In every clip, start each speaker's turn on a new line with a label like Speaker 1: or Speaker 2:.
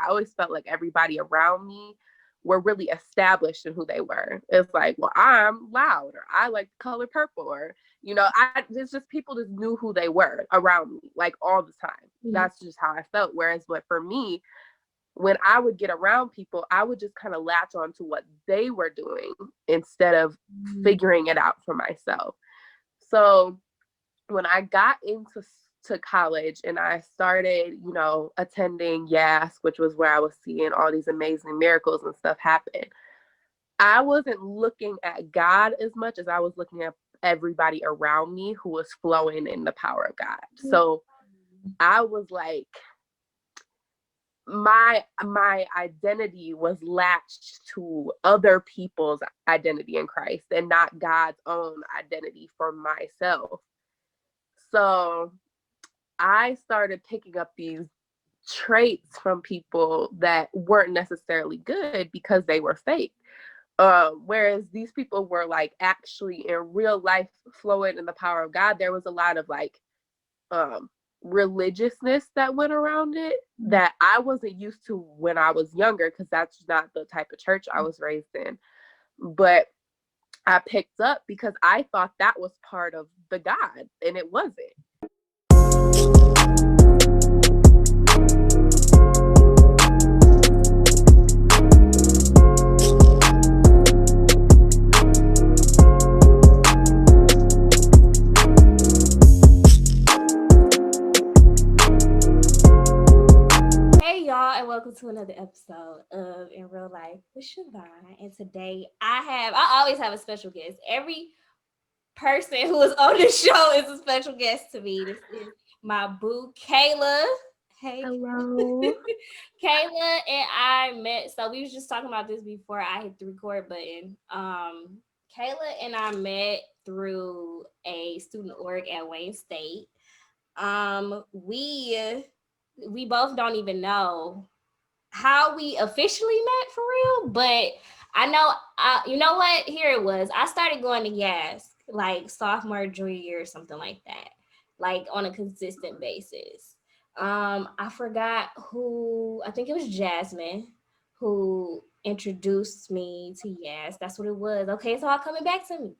Speaker 1: I always felt like everybody around me were really established in who they were. It's like, well, I'm loud, or I like the color purple, or, you know, it's just people just knew who they were around me, like all the time. Mm-hmm. That's just how I felt. Whereas, but for me, when I would get around people, I would just kind of latch on to what they were doing instead of figuring it out for myself. So when I got into college and I started, you know, attending YAS, which was where I was seeing all these amazing miracles and stuff happen, I wasn't looking at God as much as I was looking at everybody around me who was flowing in the power of God. So I was like, my identity was latched to other people's identity in Christ and not God's own identity for myself. So I started picking up these traits from people that weren't necessarily good because they were fake. Whereas these people were like actually in real life flowing in the power of God. There was a lot of like religiousness that went around it that I wasn't used to when I was younger, because that's not the type of church I was raised in. But I picked up because I thought that was part of the God, and it wasn't.
Speaker 2: Welcome to another episode of In Real Life with Siobhan. And today I always have a special guest. Every person who is on this show is a special guest to me. This is my boo, Kayla. Hey.
Speaker 1: Hello.
Speaker 2: Kayla and I met, so we was just talking about this before I hit the record button. Kayla and I met through a student org at Wayne State. We both don't even know how we officially met for real, but I know, you know what? Here it was. I started going to YAS like sophomore, junior year, or something like that, like on a consistent basis. I forgot who. I think it was Jasmine who introduced me to YAS. That's what it was. Okay, it's all coming back to me.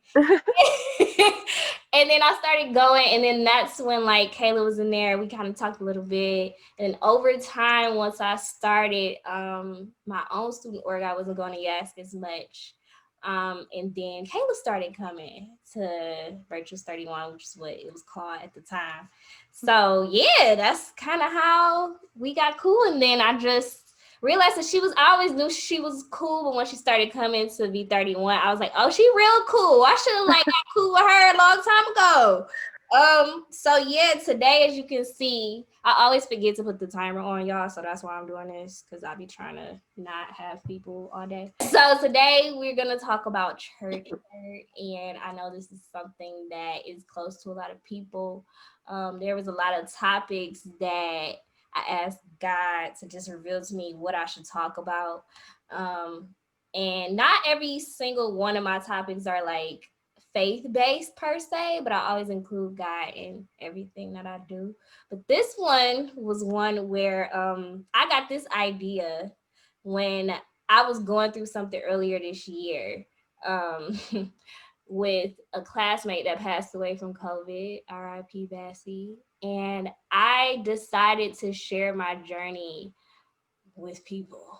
Speaker 2: And then I started going, and then that's when like Kayla was in there. We kind of talked a little bit, and over time, once I started my own student org, I wasn't going to YAS as much. And then Kayla started coming to Virtuous 31, which is what it was called at the time. So yeah, that's kind of how we got cool. And then I just realized that I always knew she was cool, but when she started coming to V31, I was like, oh, she real cool. I should have like got cool with her a long time ago. So yeah, today, as you can see, I always forget to put the timer on, y'all, so that's why I'm doing this, because I'll be trying to not have people all day. So today we're gonna talk about church, and I know this is something that is close to a lot of people. There was a lot of topics that I asked God to just reveal to me what I should talk about. And not every single one of my topics are like faith-based per se, but I always include God in everything that I do. But this one was one where I got this idea when I was going through something earlier this year with a classmate that passed away from COVID, RIP Bessie. And I decided to share my journey with people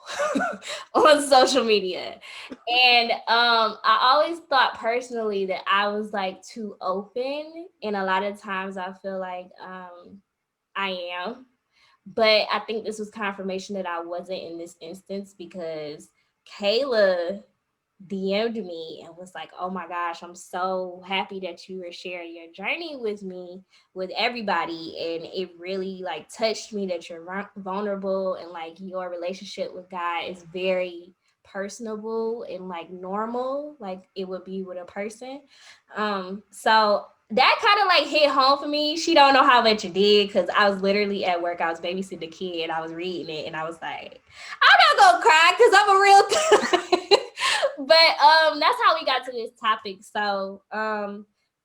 Speaker 2: on social media. And I always thought personally that I was like too open. And a lot of times I feel like I am. But I think this was confirmation that I wasn't in this instance, because Kayla DM'd me and was like, oh my gosh, I'm so happy that you were sharing your journey with me, with everybody. And it really like touched me that you're vulnerable, and like your relationship with God is very personable and like normal, like it would be with a person. So that kind of like hit home for me. She don't know how much it did, because I was literally at work. I was babysitting a kid. I was reading it and I was like, I'm not gonna cry because I'm a real But that's how we got to this topic. So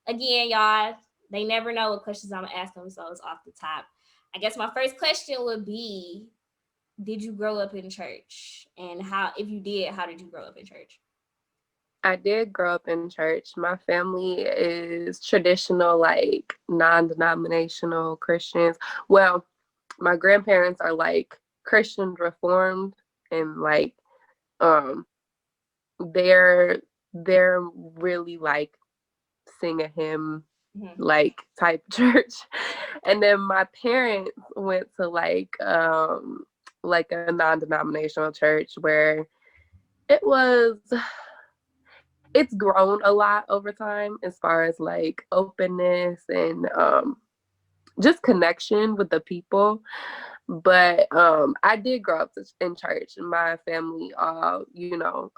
Speaker 2: again, y'all, they never know what questions I'm gonna ask them, so it's off the top. I guess my first question would be, did you grow up in church? And how, if you did, how did you grow up in church?
Speaker 1: I did grow up in church. My family is traditional, like non-denominational Christians. Well, my grandparents are like Christian reformed, and like um they're really like sing a hymn
Speaker 2: Mm-hmm.
Speaker 1: like type church. And then my parents went to like a non-denominational church where it was it's grown a lot over time as far as like openness and just connection with the people. But I did grow up in church. My family all,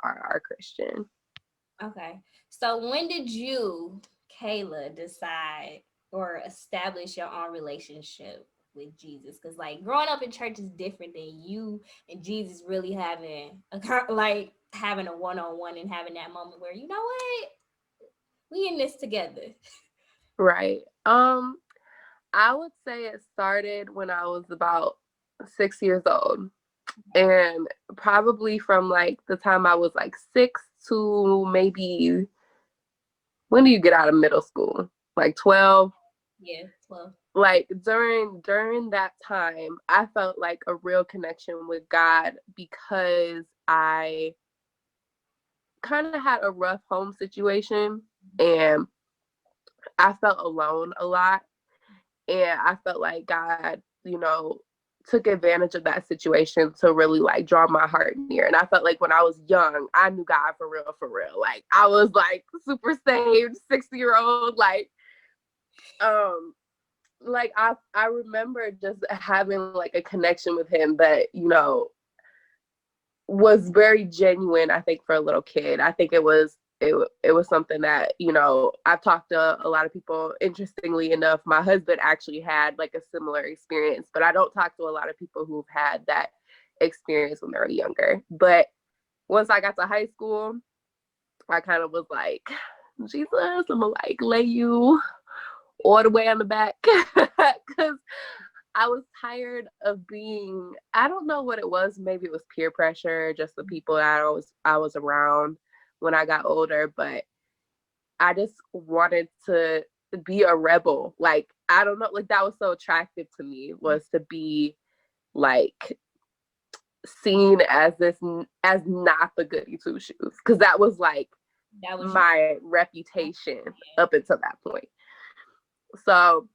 Speaker 1: are Christian.
Speaker 2: Okay. So when did you, Kayla, decide or establish your own relationship with Jesus? Because like growing up in church is different than you and Jesus really having like having a one-on-one and having that moment where, you know what, we in this together.
Speaker 1: Right. I would say it started when I was about 6 years old. And probably from like the time I was like 6 to maybe, when do you get out of middle school? Like 12.
Speaker 2: Yeah, 12.
Speaker 1: Like during that time, I felt like a real connection with God because I kind of had a rough home situation, and I felt alone a lot. And I felt like God, took advantage of that situation to really like draw my heart near. And I felt like when I was young, I knew God for real, for real. Like I was like super saved, 60-year-old, um, I remember just having like a connection with him that, was very genuine, I think, for a little kid. I think it was something that, I've talked to a lot of people. Interestingly enough, my husband actually had like a similar experience, but I don't talk to a lot of people who've had that experience when they were younger. But once I got to high school, I kind of was like, Jesus, I'm gonna like lay you all the way on the back, because I was tired of being, I don't know what it was. Maybe it was peer pressure, just the people that I was around when I got older. But I just wanted to be a rebel. Like, I don't know, like that was so attractive to me, was to be like seen as this, as not the goody two shoes. Cause that was like
Speaker 2: That was you.
Speaker 1: my reputation up until that point. So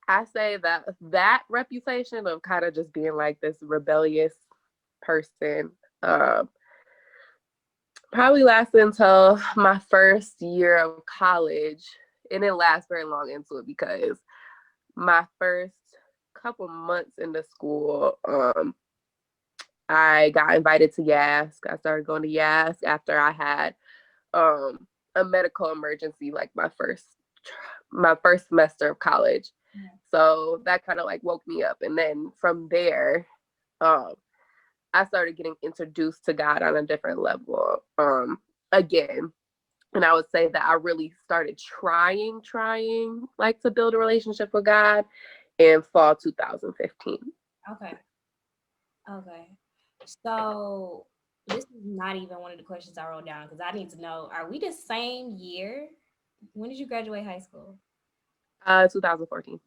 Speaker 1: I say that that reputation of kind of just being like this rebellious person probably lasted until my first year of college. It didn't last very long into it because my first couple months into school, I got invited to YASC. I started going to YASC after I had um, a medical emergency, like my first semester of college. So that kind of like woke me up. And then from there, um, I started getting introduced to God on a different level again. And I would say that I really started trying like to build a relationship with God in fall 2015.
Speaker 2: Okay. Okay. So this is not even one of the questions I wrote down because I need to know, are we the same year? When did you graduate high school?
Speaker 1: 2014.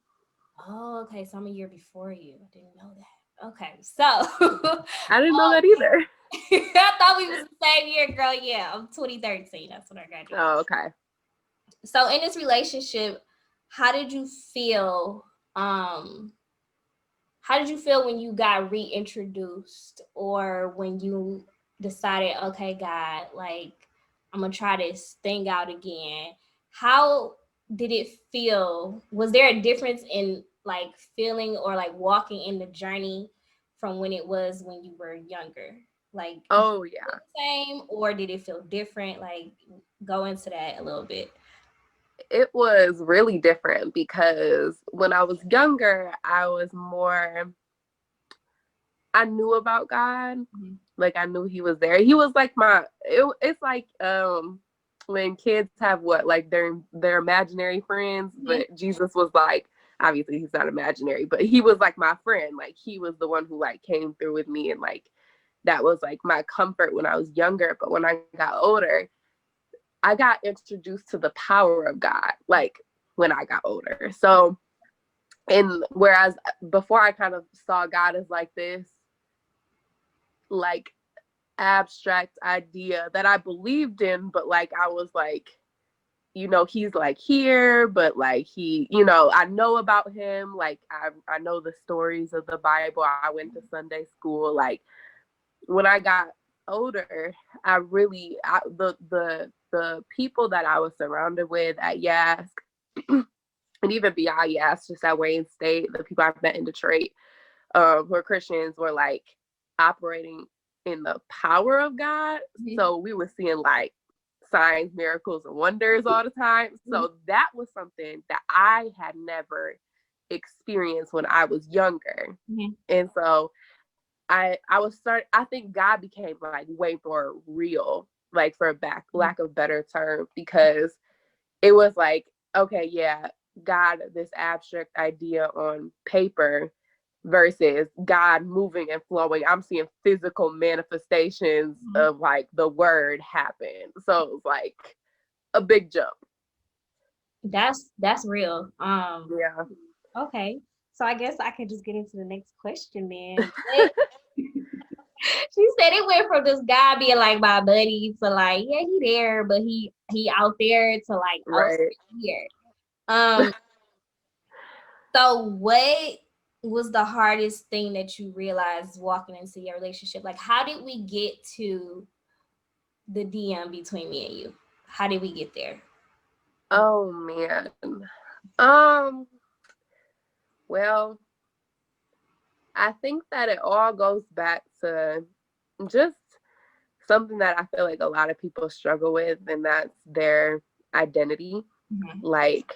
Speaker 2: Oh, okay. So I'm a year before you. I didn't know that. Okay. So um,
Speaker 1: I didn't know that either.
Speaker 2: I thought we was the same year, girl. Yeah, I'm 2013. That's when I graduated.
Speaker 1: Oh, okay.
Speaker 2: So in this relationship, how did you feel? Um, how did you feel when you got reintroduced or when you decided, okay, God, like I'm gonna try this thing out again? How did it feel? Was there a difference in like feeling or like walking in the journey from when it was when you were younger? Like did it
Speaker 1: Oh,
Speaker 2: feel
Speaker 1: yeah.
Speaker 2: the same or did it feel different? Like go into that a little bit.
Speaker 1: It was really different because when I was younger, I knew about God.
Speaker 2: Mhm.
Speaker 1: Like I knew he was there. He was like it's like when kids have what, like their imaginary friends,
Speaker 2: Mhm.
Speaker 1: but Jesus was like obviously he's not imaginary, but he was like my friend. Like he was the one who like came through with me, and like that was like my comfort when I was younger. But when I got older, I got introduced to the power of God, like when I got older. So, and whereas before I kind of saw God as like this, like abstract idea that I believed in, but like I was like, you know, he's like here, but like he, you know, I know about him. Like I know the stories of the Bible. I went to Sunday school. Like when I got older, the people that I was surrounded with at Yask and even beyond Yask, just at Wayne State, the people I've met in Detroit, who are Christians, were like operating in the power of God. Mm-hmm. So we were seeing like signs, miracles, and wonders all the time. Mm-hmm. So that was something that I had never experienced when I was younger. Mm-hmm. And so I think God became like way more real, like for lack of better term, because it was like, okay, yeah, God, this abstract idea on paper versus God moving and flowing. I'm seeing physical manifestations of like the word happen. So it was like a big jump.
Speaker 2: That's real.
Speaker 1: Yeah.
Speaker 2: Okay. So I guess I could just get into the next question then. She said it went from this guy being like my buddy to like, yeah, he there, but he out there to like,
Speaker 1: right.
Speaker 2: Here. So what was the hardest thing that you realized walking into your relationship? Like, how did we get to the DM between me and you? How did we get there?
Speaker 1: Oh man. Well, I think that it all goes back to just something that I feel like a lot of people struggle with, and that's their identity. Mm-hmm. Like,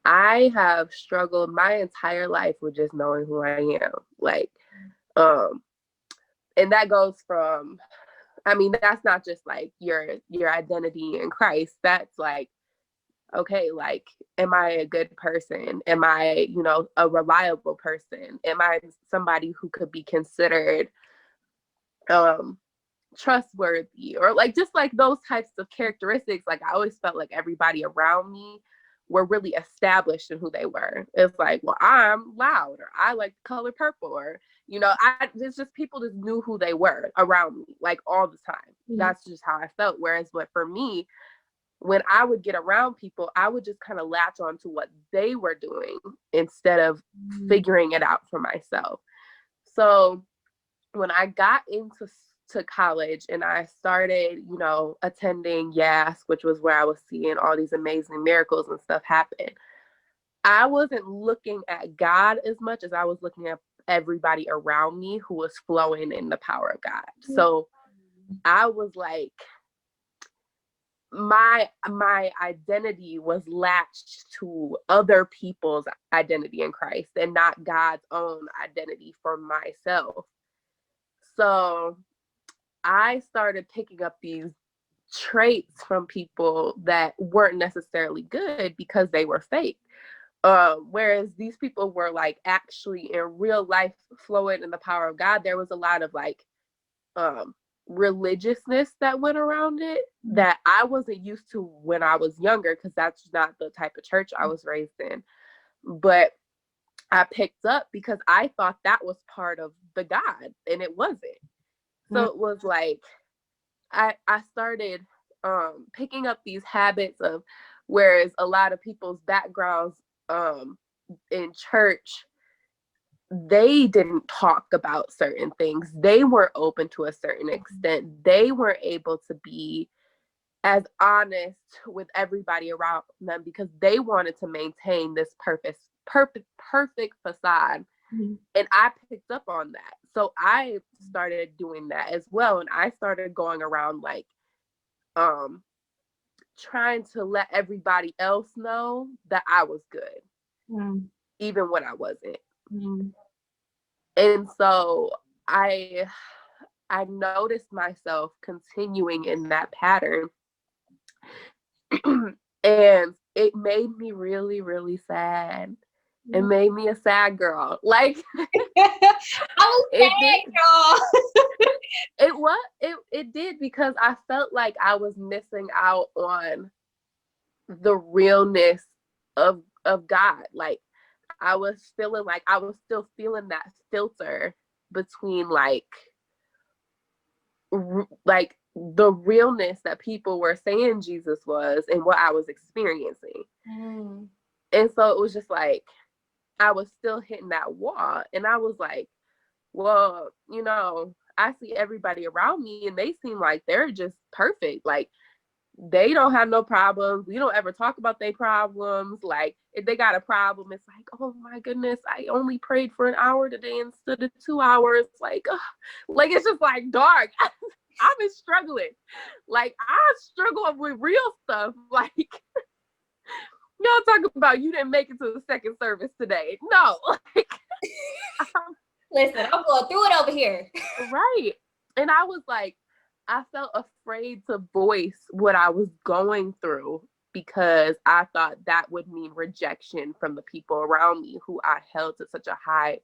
Speaker 1: I have struggled my entire life with just knowing who I am. Like, and that goes from, I mean, that's not just like your identity in Christ. That's like, okay, like, am I a good person? Am I, you know, a reliable person? Am I somebody who could be considered trustworthy? Or like just like those types of characteristics. Like I always felt like everybody around me were really established in who they were. It's like, well, I'm loud, or I like the color purple, or, you know, it's just people just knew who they were around me like all the time. Mm-hmm. That's just how I felt. Whereas, but for me, when I would get around people, I would just kind of latch on to what they were doing instead of figuring it out for myself. So when I got into college and I started, you know, attending Yask, which was where I was seeing all these amazing miracles and stuff happen, I wasn't looking at God as much as I was looking at everybody around me who was flowing in the power of God. So I was like, my identity was latched to other people's identity in Christ and not God's own identity for myself. So I started picking up these traits from people that weren't necessarily good because they were fake. Whereas these people were like actually in real life flowing in the power of God. There was a lot of like religiousness that went around it that I wasn't used to when I was younger, because that's not the type of church I was raised in. But I picked up because I thought that was part of the God, and it wasn't. So it was like I started picking up these habits of, whereas a lot of people's backgrounds in church, they didn't talk about certain things. They weren't open to a certain extent. They weren't able to be as honest with everybody around them because they wanted to maintain this perfect facade. Mm-hmm. And I picked up on that. So I started doing that as well. And I started going around like trying to let everybody else know that I was good, even when I wasn't. And so I noticed myself continuing in that pattern. And it made me really, really sad It made me a sad girl. Like
Speaker 2: I was
Speaker 1: it did.
Speaker 2: sad,
Speaker 1: It did, because I felt like I was missing out on the realness of God. Like I was feeling like I was still feeling that filter between like the realness that people were saying Jesus was and what I was experiencing.
Speaker 2: y'all.
Speaker 1: And so it was just like I was still hitting that wall, and I was like, well, I see everybody around me and they seem like they're just perfect. Like they don't have no problems. We don't ever talk about their problems. Like if they got a problem, it's like, oh my goodness, I only prayed for an hour today instead of 2 hours. Like, like it's just like dark. I've been struggling. Like I struggle with real stuff. Like y'all talking about you didn't make it to the second service today. No, like
Speaker 2: Listen, I'm going through it over here.
Speaker 1: right. And I was like, I felt afraid to voice what I was going through because I thought that would mean rejection from the people around me who I held to such a high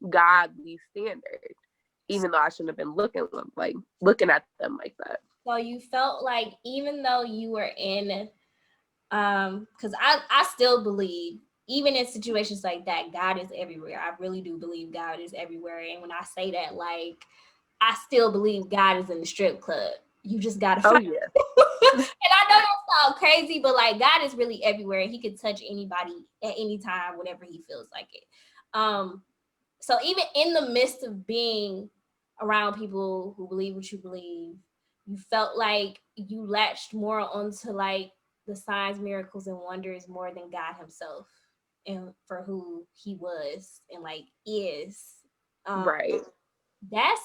Speaker 1: godly standard, even though I shouldn't have been looking at them like that.
Speaker 2: So you felt like even though you were in, because I still believe, even in situations like that, God is everywhere. I really do believe God is everywhere. And when I say that, like, I still believe God is in the strip club. You just gotta
Speaker 1: Oh
Speaker 2: find.
Speaker 1: yeah.
Speaker 2: And I know that sounds crazy, but like God is really everywhere, and He can touch anybody at any time, whenever He feels like it. So even in the midst of being around people who believe what you believe, you felt like you latched more onto like the signs, miracles, and wonders more than God Himself, and for who He was and like is.
Speaker 1: Right.
Speaker 2: That's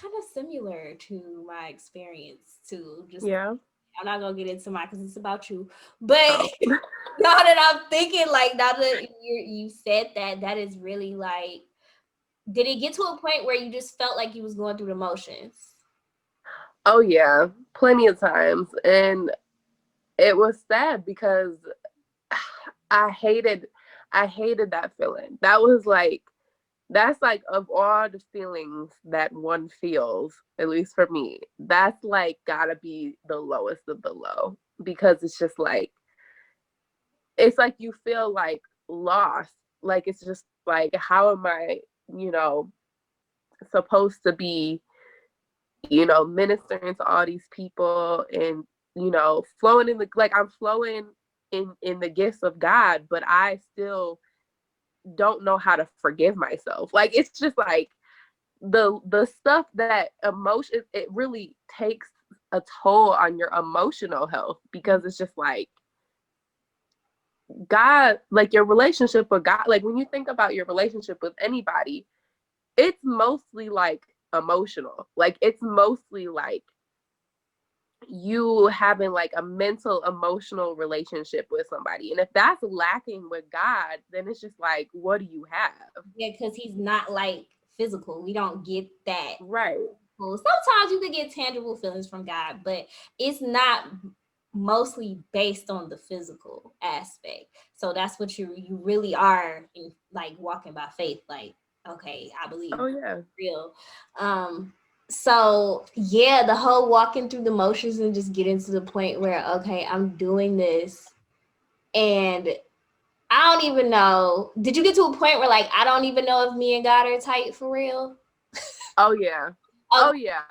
Speaker 2: kind of similar to my experience too. Just
Speaker 1: Yeah.
Speaker 2: I'm not gonna get into mine because it's about you, but
Speaker 1: Oh.
Speaker 2: now that I'm thinking, like now that you said that, that is really like, did it get to a point where you just felt like you was going through the motions?
Speaker 1: Oh yeah, plenty of times. And it was sad because I hated that feeling. That's like of all the feelings that one feels, at least for me, that's like gotta be the lowest of the low, because it's like you feel like lost. Like it's just like, how am I, you know, supposed to be, ministering to all these people and, flowing in the, like I'm flowing in the gifts of God, but I still don't know how to forgive myself. Like it's just like the stuff that emotion, it really takes a toll on your emotional health, because it's just like God, like your relationship with God, like when you think about your relationship with anybody, it's mostly like emotional. Like it's mostly like you having like a mental emotional relationship with somebody. And if that's lacking with God, then it's just like, what do you have?
Speaker 2: Yeah, because He's not like physical. We don't get that.
Speaker 1: Right.
Speaker 2: Well, sometimes you can get tangible feelings from God, but it's not mostly based on the physical aspect. So that's what you really are in, like walking by faith. Like, okay, I believe
Speaker 1: Oh yeah.
Speaker 2: real. So yeah, the whole walking through the motions and just getting to the point where, okay, I'm doing this, and I don't even know. Did you get to a point where like I don't even know if me and God are tight for real?
Speaker 1: Oh yeah.
Speaker 2: Okay,
Speaker 1: Oh yeah.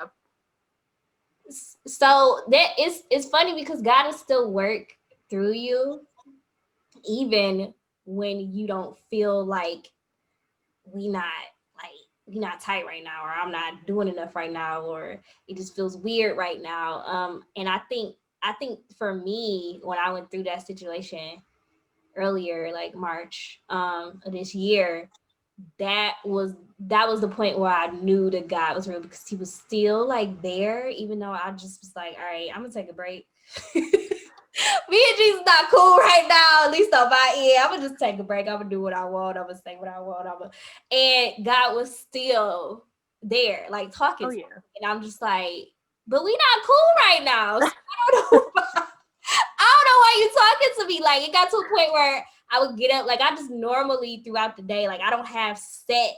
Speaker 2: so that is, it's funny because God will still work through you even when you don't feel like we not like we not tight right now, or I'm not doing enough right now, or it just feels weird right now. And I think for me, when I went through that situation earlier, like March of this year, that was the point where I knew that God was real, because He was still like there, even though I just was like, all right, I'm gonna take a break. Me and Jesus not cool right now, at least on my end. I'm gonna just take a break. I'm gonna do what I want. I'm gonna say what I want. And God was still there, like talking
Speaker 1: Oh
Speaker 2: to me.
Speaker 1: yeah.
Speaker 2: And I'm just like, but we not cool right now. So I don't know. I don't know why you talking to me. Like it got to a point where I would get up, like I just normally throughout the day, like I don't have set,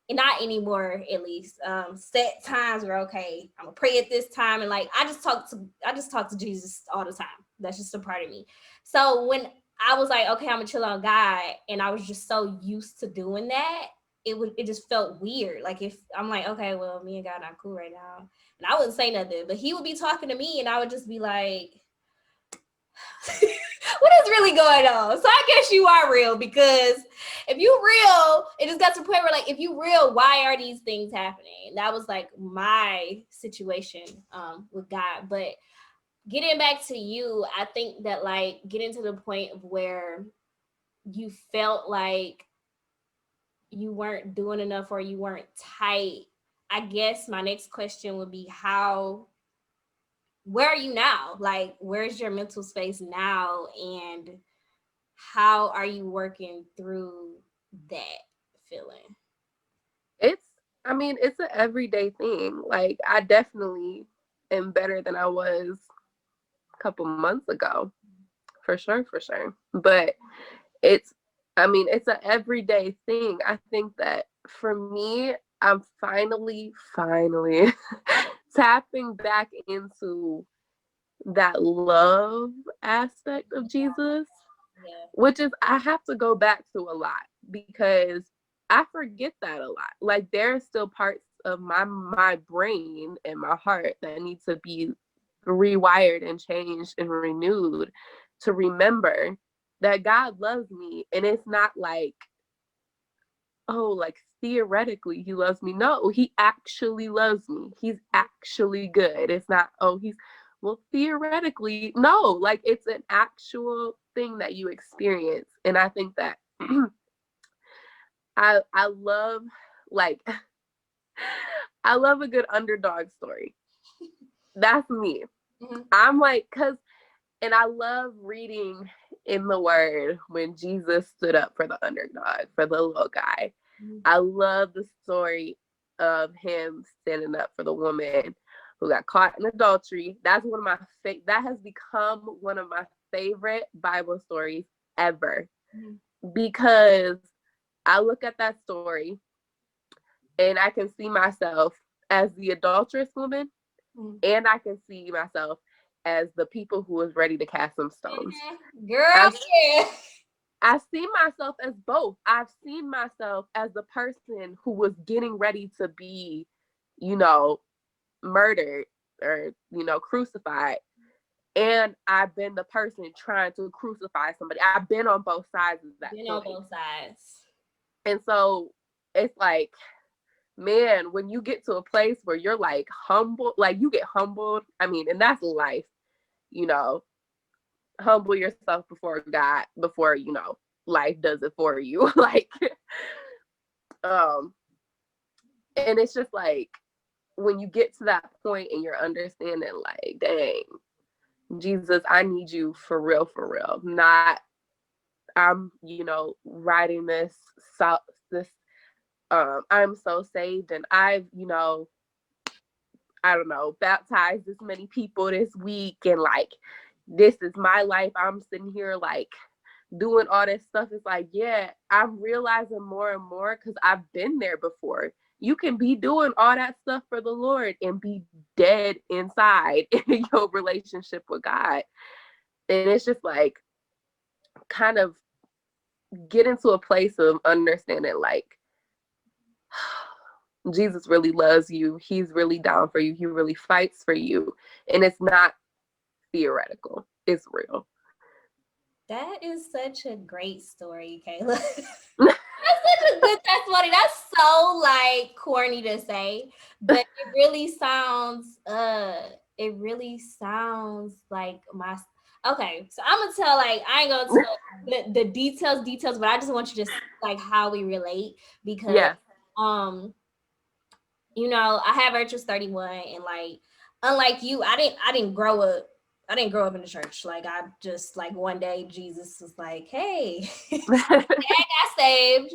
Speaker 2: and not anymore at least, set times where okay, I'm gonna pray at this time, and like I just talk to Jesus all the time. That's just a part of me. So when I was like, okay, I'm gonna chill on God, and I was just so used to doing that, it just felt weird. Like if I'm like, okay, well, me and God not cool right now, and I wouldn't say nothing, but he would be talking to me, and I would just be like, what is really going on? So I guess you are real, because if you real, it just got to the point where like, if you real, why are these things happening? And that was like my situation with God. But getting back to you, I think that like getting to the point of where you felt like you weren't doing enough or you weren't tight. I guess my next question would be where are you now? Like, where's your mental space now? And how are you working through that feeling?
Speaker 1: It's, I mean, it's an everyday thing. Like, I definitely am better than I was a couple months ago, for sure, for sure. But it's, I mean, it's an everyday thing. I think that for me, I'm finally tapping back into that love aspect of Jesus,
Speaker 2: Yeah.
Speaker 1: which is I have to go back to a lot because I forget that a lot. Like there are still parts of my brain and my heart that need to be rewired and changed and renewed to remember that God loves me. And it's not like, oh, like theoretically he loves me. No, he actually loves me. He's actually good. It's not, oh, he's, well, theoretically, no, like it's an actual thing that you experience. And I think that I love like I love a good underdog story. That's me.
Speaker 2: Mm-hmm.
Speaker 1: I'm like, cause and I love reading in the word when Jesus stood up for the underdog, for the little guy.
Speaker 2: Mm-hmm.
Speaker 1: I love the story of him standing up for the woman who got caught in adultery. That's one of my that has become one of my favorite Bible stories ever, because I look at that story and I can see myself as the adulterous woman, and I can see myself as the people who was ready to cast some stones.
Speaker 2: Girl, yeah.
Speaker 1: I see myself as both. I've seen myself as the person who was getting ready to be, you know, murdered or, you know, crucified. And I've been the person trying to crucify somebody. I've been on both sides of that
Speaker 2: Been on
Speaker 1: coin.
Speaker 2: both sides.
Speaker 1: And so it's like, man, when you get to a place where you're like humble, like you get humbled, I mean, and that's life, you know, humble yourself before God, before, you know, life does it for you. Like, um, and it's just like when you get to that point and you're understanding, like, dang, Jesus, I need you for real, for real. Not, I'm, you know, writing this, I'm so saved and I've, you know, I don't know, baptized this many people this week and like this is my life. I'm sitting here like doing all this stuff. It's like, yeah, I'm realizing more and more because I've been there before. You can be doing all that stuff for the Lord and be dead inside in your relationship with God. And it's just like kind of get into a place of understanding like Jesus really loves you. He's really down for you. He really fights for you. And it's not theoretical. It's real.
Speaker 2: That is such a great story, Kayla. That's such a good testimony. That's so like corny to say, but it really sounds like my okay. So I'm gonna tell like I ain't gonna tell the details, but I just want you to see, like how we relate because
Speaker 1: Yeah.
Speaker 2: um you know, I have Virtuous 31 and like unlike you, I didn't grow up in the church. Like I just like one day Jesus was like, hey, I got saved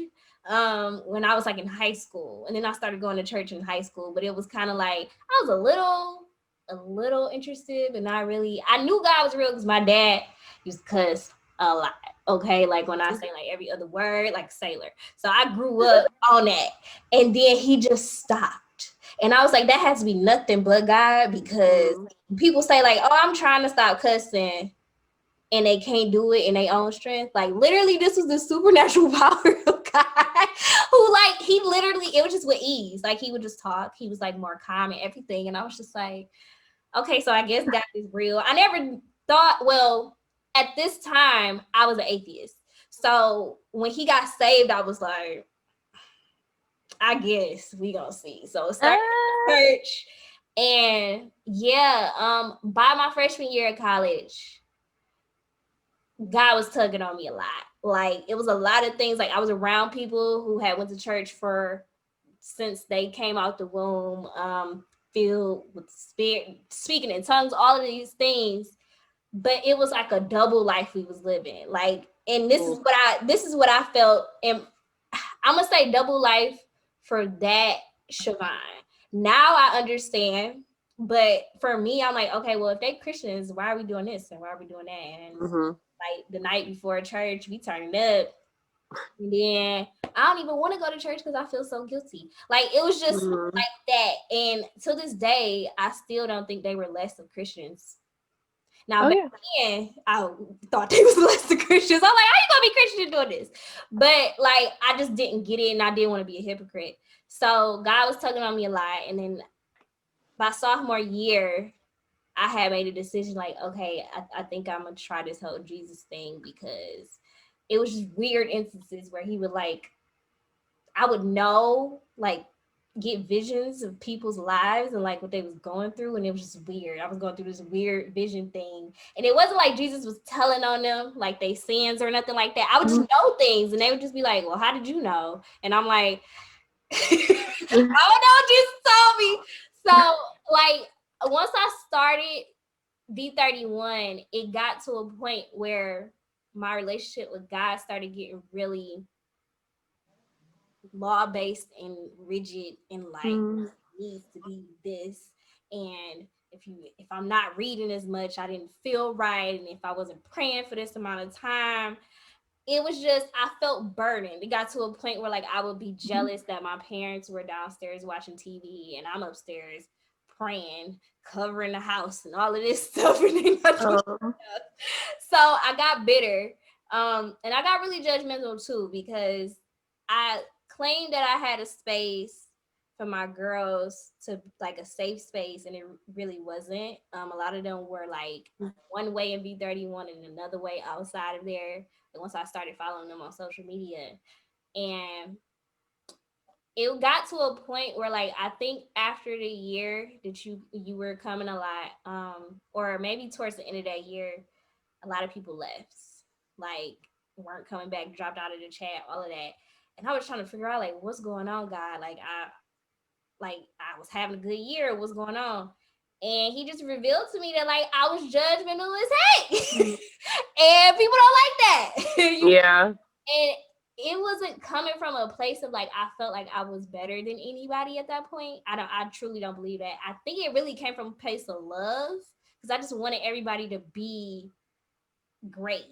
Speaker 2: when I was like in high school. And then I started going to church in high school, but it was kind of like I was a little interested, but not really. I knew God was real because my dad used to cuss. a lot. Okay, like when I say like every other word, like sailor. So I grew up on that, and then he just stopped, and I was like, that has to be nothing but God, because
Speaker 1: Mm-hmm.
Speaker 2: people say like, oh, I'm trying to stop cussing, and they can't do it in their own strength. Like literally, this was the supernatural power of God, who like he literally, it was just with ease. Like he would just talk. He was like more calm and everything, and I was just like, okay, so I guess God is real. I never thought, well, at this time, I was an atheist. So when he got saved, I was like, I guess we gonna see. So started church, and yeah, by my freshman year at college, God was tugging on me a lot. Like it was a lot of things. Like I was around people who had went to church for since they came out the womb, filled with spirit, speaking in tongues, all of these things. But it was like a double life we was living. Like, and this is what I felt. And I'm gonna say double life for that, Siobhan. Now I understand. But for me, I'm like, okay, well, if they Christians, why are we doing this and why are we doing that? And
Speaker 1: Mm-hmm.
Speaker 2: like the night before church, we turning up. And then I don't even want to go to church because I feel so guilty. Like it was just
Speaker 1: Mm-hmm.
Speaker 2: like that. And to this day, I still don't think they were less of Christians. Now
Speaker 1: Oh
Speaker 2: back
Speaker 1: yeah.
Speaker 2: then, I thought they was less of Christians. I'm like, how you gonna be Christian doing this? But like, I just didn't get it, and I didn't want to be a hypocrite. So God was tugging on me a lot, and then by sophomore year, I had made a decision like, okay, I think I'm gonna try this whole Jesus thing, because it was just weird instances where he would like, I would know, like, get visions of people's lives and like what they was going through, and it was just weird. I was going through this weird vision thing, and it wasn't like Jesus was telling on them like they sins or nothing like that. I would just know things, and they would just be like, "Well, how did you know?" And I'm like, "I don't know. Jesus told me." So like once I started V31, it got to a point where my relationship with God started getting really law based and rigid, and like
Speaker 1: Mm-hmm.
Speaker 2: needs to be this. And if I'm not reading as much, I didn't feel right, and if I wasn't praying for this amount of time, it was just, I felt burdened. It got to a point where like I would be jealous that my parents were downstairs watching TV and I'm upstairs praying, covering the house and all of this stuff, and they not doing
Speaker 1: Um,
Speaker 2: stuff. So I got bitter. And I got really judgmental too, because I claimed that I had a space for my girls, to like a safe space, and it really wasn't. A lot of them were like one way in V31 and another way outside of there. Once I started following them on social media, and it got to a point where like I think after the year that you were coming a lot, or maybe towards the end of that year, a lot of people left, like weren't coming back, dropped out of the chat, all of that. And I was trying to figure out like what's going on, God. I was having a good year. What's going on? And he just revealed to me that like I was judgmental as heck. And people don't like that.
Speaker 1: yeah.
Speaker 2: And it wasn't coming from a place of like I felt like I was better than anybody at that point. I truly don't believe that. I think it really came from a place of love, because I just wanted everybody to be great.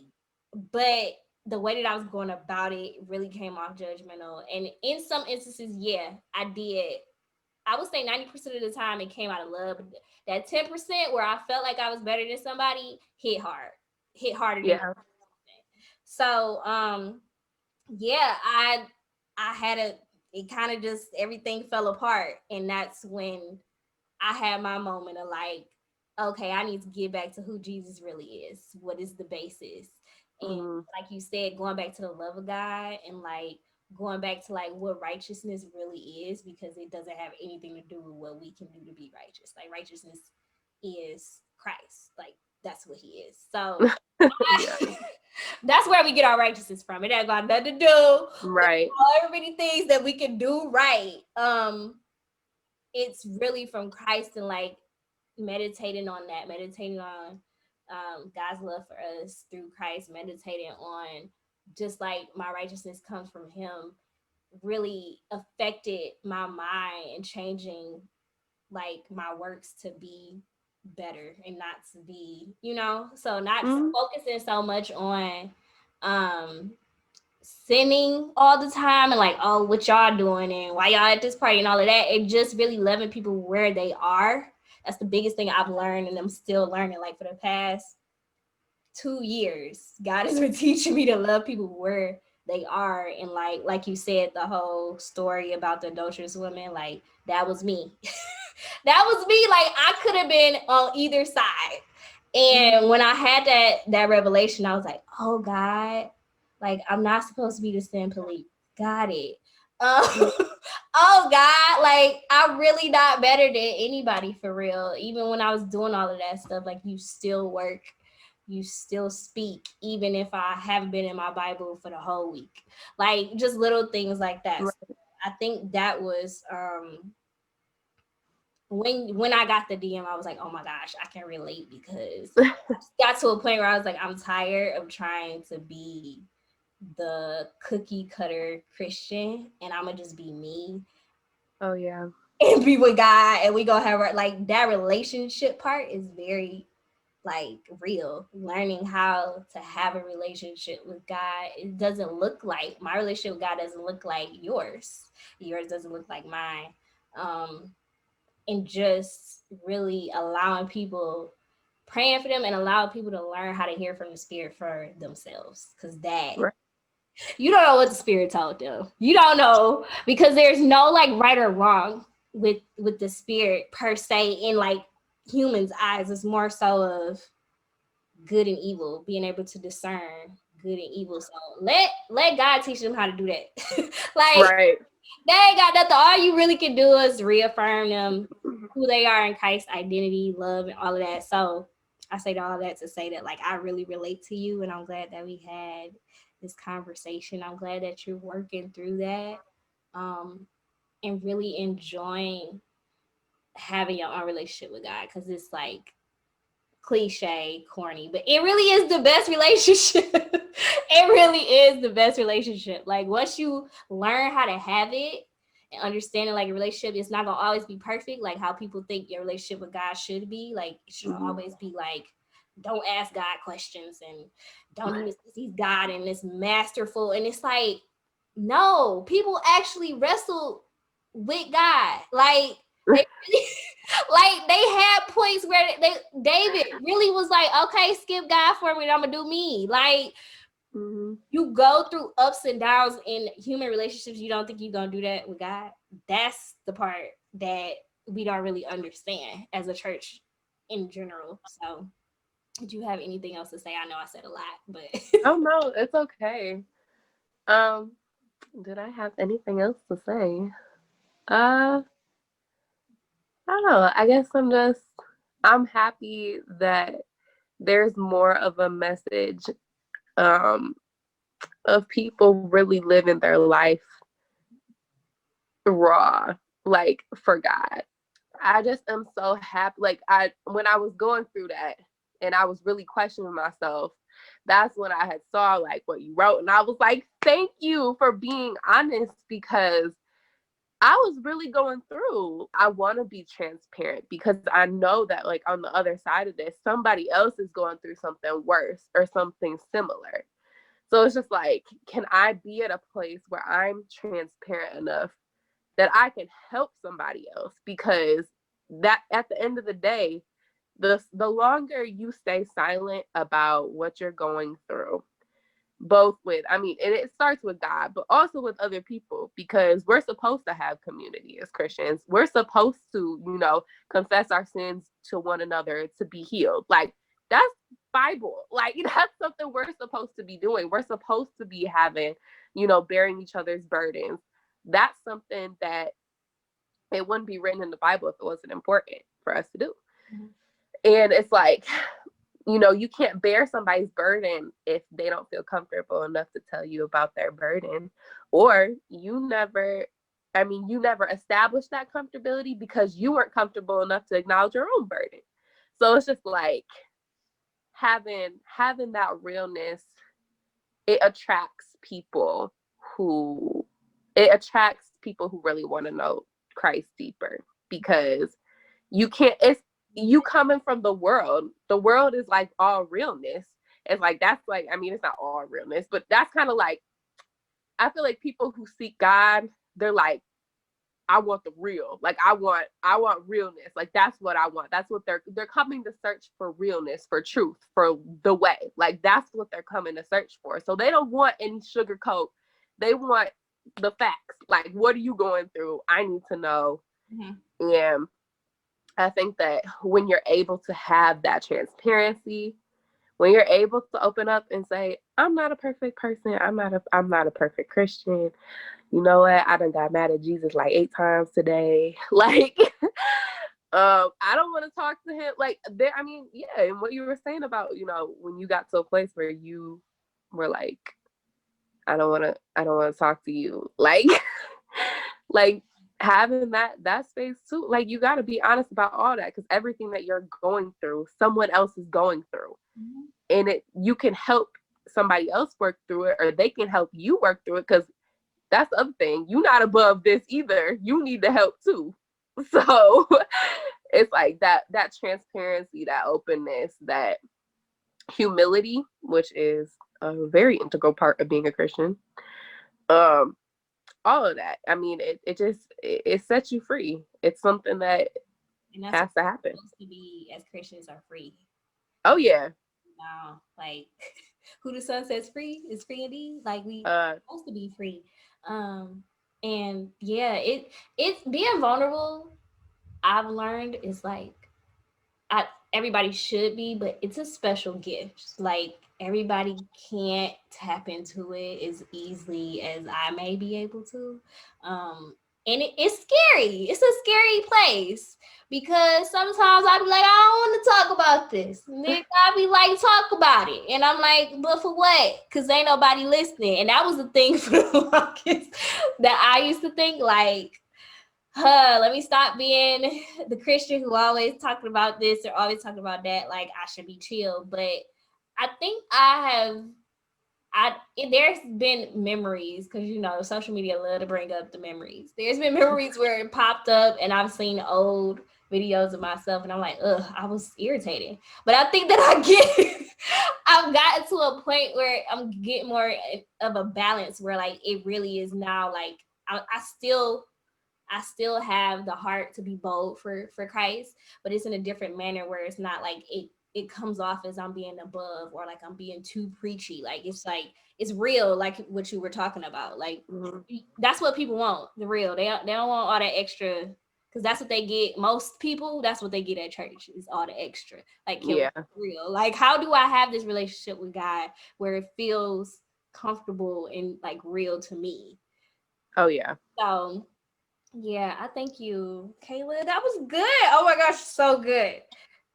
Speaker 2: But the way that I was going about it really came off judgmental. And in some instances, yeah, I did. I would say 90% of the time it came out of love. But that 10% where I felt like I was better than somebody hit hard, hit harder than
Speaker 1: Yeah.
Speaker 2: so. Yeah, I had a, it kind of just everything fell apart, and that's when I had my moment of like, okay, I need to get back to who Jesus really is. What is the basis? And
Speaker 1: Mm-hmm.
Speaker 2: like you said, going back to the love of God, and like going back to like what righteousness really is, because it doesn't have anything to do with what we can do to be righteous. Like righteousness is Christ. Like that's what he is. So
Speaker 1: Yeah.
Speaker 2: that's where we get our righteousness from. It ain't got nothing to do with
Speaker 1: Right.
Speaker 2: all many things that we can do right. It's really from Christ, and like meditating on that, meditating on God's love for us through Christ, meditating on just like my righteousness comes from him, really affected my mind and changing like my works to be better and not to be, so not
Speaker 1: Mm-hmm.
Speaker 2: focusing so much on um sinning all the time and like, oh, what y'all doing and why y'all at this party and all of that. It just really loving people where they are. That's the biggest thing I've learned, and I'm still learning. Like for the past 2 years, God has been teaching me to love people where they are. And like you said, the whole story about the adulterous woman, like that was me. That was me. Like I could have been on either side. And when I had that revelation, I was like, oh God, like I'm not supposed to be the sin police. Got it.
Speaker 1: Mm-hmm.
Speaker 2: Oh God, like I'm really not better than anybody for real. Even when I was doing all of that stuff, like you still work, you still speak, even if I haven't been in my Bible for the whole week. Like just little things like that. So I think that was when I got the DM, I was like, oh my gosh, I can relate, because I just got to a point where I was like, I'm tired of trying to be the cookie cutter Christian, and I'm gonna just be me
Speaker 1: Oh yeah.
Speaker 2: and be with God, and we gonna have like that relationship part is very like real. Learning how to have a relationship with God, it doesn't look like my relationship with God doesn't look like yours. Yours doesn't look like mine. Um, and just really allowing people, praying for them and allowing people to learn how to hear from the spirit for themselves, because that
Speaker 1: Right.
Speaker 2: you don't know what the spirit told them. You don't know, because there's no like right or wrong with the spirit per se in like humans eyes. It's more so of good and evil, being able to discern good and evil. So let God teach them how to do that. Like
Speaker 1: Right.
Speaker 2: they ain't got nothing. All you really can do is reaffirm them who they are in Christ's identity, love, and all of that. So I say all of that to say that like I really relate to you, and I'm glad that we had this conversation. I'm glad that you're working through that, and really enjoying having your own relationship with God, because it's like cliche, corny, but it really is the best relationship. It really is the best relationship. Like once you learn how to have it and understanding like a relationship, it's not gonna always be perfect, like how people think your relationship with God should be. Like it should
Speaker 1: Mm-hmm.
Speaker 2: always be like, don't ask God questions and don't do this. He's God and it's masterful. And it's like, no, people actually wrestle with God. Like they really, like they had points where David really was like, okay, skip God for me, and I'm gonna do me. Like
Speaker 1: Mm-hmm.
Speaker 2: you go through ups and downs in human relationships. You don't think you're gonna do that with God? That's the part that we don't really understand as a church in general. So did you have anything else to say? I know I said a lot, but
Speaker 1: Oh no, it's okay. Um, did I have anything else to say? Uh, I don't know. I guess I'm happy that there's more of a message um of people really living their life raw, like for God. I just am so happy. Like when I was going through that and I was really questioning myself, that's when I had saw like what you wrote, and I was like, thank you for being honest, because I was really going through. I want to be transparent because I know that like on the other side of this, somebody else is going through something worse or something similar. So it's just like, can I be at a place where I'm transparent enough that I can help somebody else? Because that at the end of the day, the longer you stay silent about what you're going through, both with, I mean, and it starts with God, but also with other people, because we're supposed to have community as Christians. We're supposed to, confess our sins to one another to be healed. Like that's Bible. Like that's something we're supposed to be doing. We're supposed to be having, bearing each other's burdens. That's something that it wouldn't be written in the Bible if it wasn't important for us to do. And it's like, you can't bear somebody's burden if they don't feel comfortable enough to tell you about their burden, or you never established that comfortability because you weren't comfortable enough to acknowledge your own burden. So it's just like having that realness, it attracts people who it attracts people who really want to know Christ deeper, because you can't it's you coming from the world is like all realness. It's like, that's like, I mean, it's not all realness, but that's kind of like, I feel like people who seek God, they're like, I want the real. Like, I want realness. Like, that's what I want. That's what they're coming to search for, realness, for truth, for the way. Like, that's what they're coming to search for. So they don't want any sugarcoat. They want the facts. Like, what are you going through? I need to know. Mm-hmm. And I think that when you're able to have that transparency, when you're able to open up and say, I'm not a perfect person. I'm not a perfect Christian. You know what? I done got mad at Jesus like 8 times today. Like, I don't want to talk to him. Like, there, I mean, yeah, and what you were saying about, when you got to a place where you were like, I don't want to talk to you. Like, like having that space too. Like, you got to be honest about all that, because everything that you're going through, someone else is going through. Mm-hmm. And you can help somebody else work through it, or they can help you work through it, because that's the other thing. You're not above this either. You need the help too. So it's like that transparency, that openness, that humility, which is a very integral part of being a Christian. All of that. I mean, it sets you free. It's something that has to happen.
Speaker 2: Supposed to be, as Christians, are free.
Speaker 1: Oh yeah.
Speaker 2: No, like who the Son sets free is free indeed. Like, we supposed to be free. And yeah, it's being vulnerable, I've learned, is like, everybody should be, but it's a special gift. Like, everybody can't tap into it as easily as I may be able to. And it's scary. It's a scary place, because sometimes I be like, I don't want to talk about this. And then I be like, talk about it. And I'm like, but for what? Because ain't nobody listening. And that was the thing for the longest, that I used to think, like, let me stop being the Christian who always talking about this or always talking about that. Like, I should be chill. But I think there's been memories, because social media love to bring up the memories. There's been memories where it popped up and I've seen old videos of myself and I'm like, I was irritated. But I think that I've gotten to a point where I'm getting more of a balance, where like it really is now like I still have the heart to be bold for Christ, but it's in a different manner, where it's not like it comes off as I'm being above, or like I'm being too preachy. Like, it's real, like what you were talking about. Like, mm-hmm. That's what people want, the real. They don't want all that extra, because that's what they get. Most people, that's what they get at church, is all the extra. Like, yeah, real. Like, how do I have this relationship with God where it feels comfortable and like real to me? Oh yeah. So yeah, I thank you, Kayla. That was good. Oh my gosh, so good.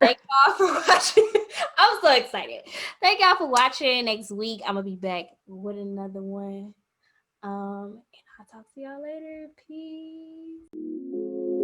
Speaker 2: Thank y'all for watching. I'm so excited. Thank y'all for watching. Next week, I'm gonna be back with another one. And I'll talk to y'all later. Peace.